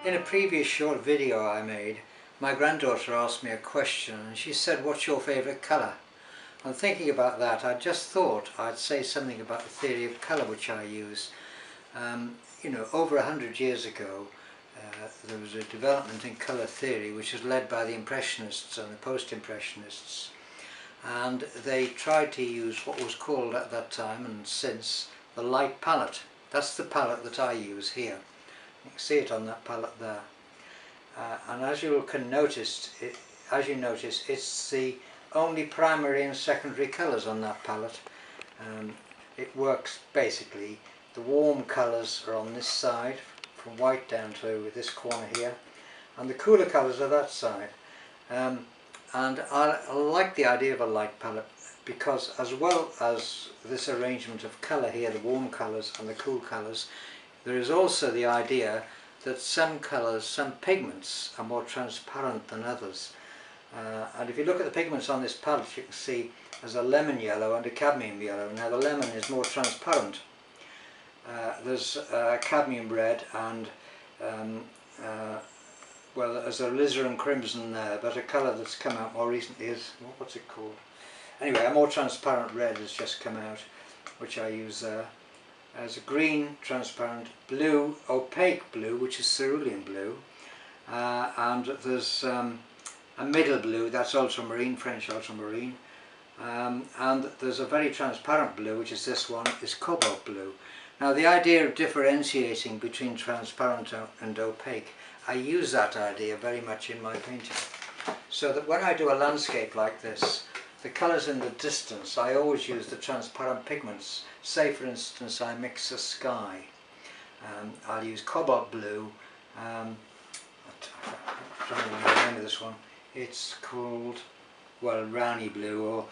In a previous short video I made, my granddaughter asked me a question and she said, "What's your favourite colour?" And thinking about that, I just thought I'd say something about the theory of colour which I use. Over 100 years ago there was a development in colour theory which was led by the Impressionists and the Post-Impressionists, and they tried to use what was called at that time and since the light palette. That's the palette that I use here. You can see it on that palette there, and as you notice, it's the only primary and secondary colours on that palette. It works basically. The warm colours are on this side, from white down to this corner here, and the cooler colours are that side. And I like the idea of a light palette because, as well as this arrangement of colour here, the warm colours and the cool colours, there is also the idea that some colours, some pigments are more transparent than others. And if you look at the pigments on this palette, you can see there's a lemon yellow and a cadmium yellow. Now the lemon is more transparent. There's cadmium red and well, there's a alizarin crimson there, but a colour that's come out more recently is, what's it called? Anyway, a more transparent red has just come out, which I use there. There's a green, transparent, blue, opaque blue, which is cerulean blue, and there's a middle blue, that's ultramarine, French ultramarine, and there's a very transparent blue, which is this one, is cobalt blue. Now the idea of differentiating between transparent and opaque, I use that idea very much in my painting, so that when I do a landscape like this, the colours in the distance, I always use the transparent pigments. Say for instance I mix a sky, I'll use cobalt blue, I'm trying to remember the name of this one, it's called, well, Rani blue, or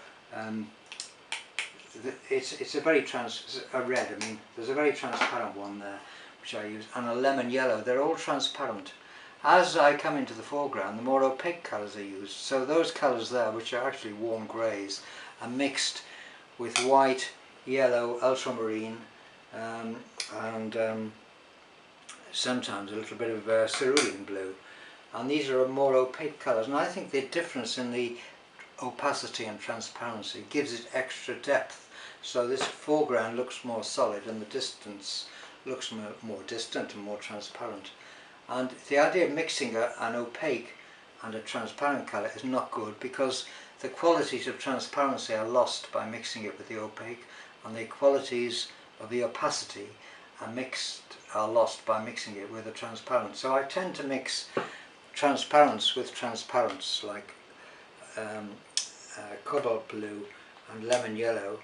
it's a very red, I mean, there's a very transparent one there which I use, and a lemon yellow. They're all transparent. As I come into the foreground, the more opaque colours are used, so those colours there, which are actually warm greys, are mixed with white, yellow, ultramarine, and sometimes a little bit of cerulean blue, and these are more opaque colours, and I think the difference in the opacity and transparency gives it extra depth, so this foreground looks more solid and the distance looks more distant and more transparent. And the idea of mixing an opaque and a transparent colour is not good, because the qualities of transparency are lost by mixing it with the opaque, and the qualities of the opacity are lost by mixing it with the transparent. So I tend to mix transparents with transparents, like cobalt blue and lemon yellow,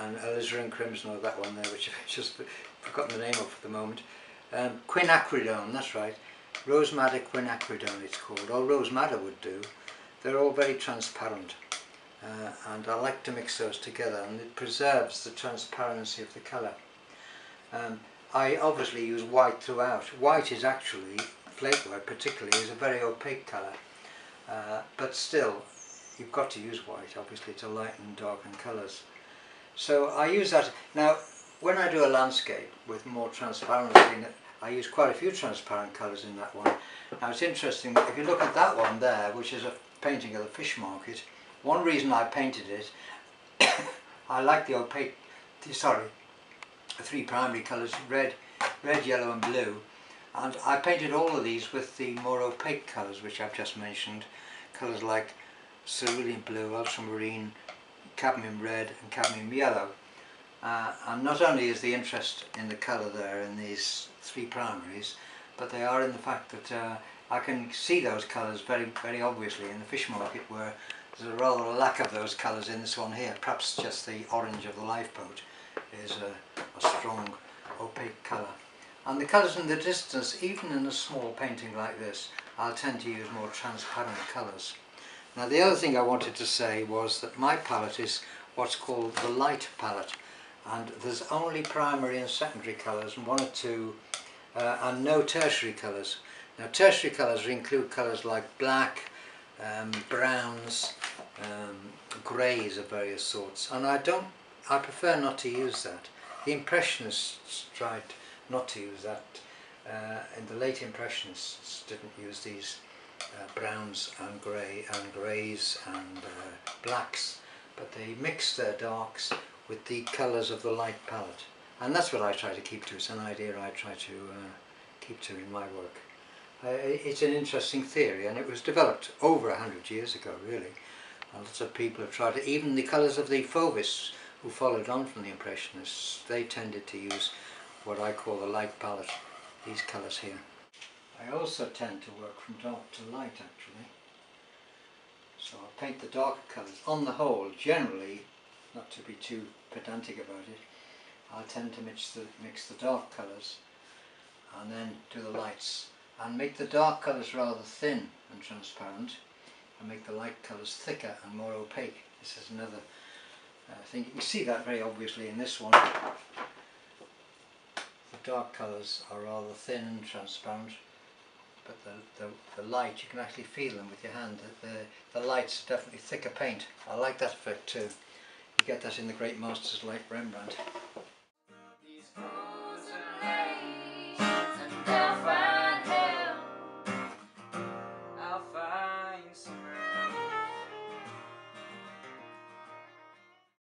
and alizarin crimson, or that one there, which I've just forgotten the name of at the moment. Quinacridone, that's right, rose madder quinacridone it's called, or rose madder would do. They're all very transparent, and I like to mix those together, and it preserves the transparency of the colour. I obviously use white throughout. White is actually, flake white particularly, is a very opaque colour, but still you've got to use white obviously to lighten and darken colours. So I use that. Now when I do a landscape with more transparency in it, I use quite a few transparent colours in that one. Now it's interesting, if you look at that one there, which is a painting of the fish market, one reason I painted it, I like the opaque, the three primary colours, red, yellow and blue, and I painted all of these with the more opaque colours which I've just mentioned, colours like cerulean blue, ultramarine, cadmium red and cadmium yellow. And not only is the interest in the colour there in these three primaries, but they are in the fact that I can see those colours very, very obviously in the fish market, where there's a rather lack of those colours in this one here. Perhaps just the orange of the lifeboat is a strong opaque colour. And the colours in the distance, even in a small painting like this, I'll tend to use more transparent colours. Now the other thing I wanted to say was that my palette is what's called the light palette, and there's only primary and secondary colours, and one or two, and no tertiary colours. Now tertiary colours include colours like black, browns, greys of various sorts, and I prefer not to use that. The Impressionists tried not to use that in the late Impressionists didn't use these browns and greys and blacks, but they mixed their darks with the colours of the light palette, and that's what I try to keep to. It's an idea I try to keep to in my work. It's an interesting theory, and it was developed over 100 years ago really, and lots of people have tried it. Even the colours of the Fauvists, who followed on from the Impressionists, they tended to use what I call the light palette, these colours here. I also tend to work from dark to light actually. So I'll paint the darker colours. On the whole, generally, not to be too pedantic about it, I'll tend to mix the dark colours and then do the lights, and make the dark colours rather thin and transparent, and make the light colours thicker and more opaque. This is another thing. You can see that very obviously in this one. The dark colours are rather thin and transparent, but the light, you can actually feel them with your hand. The lights are definitely thicker paint. I like that effect too. You get that in the great masters like Rembrandt.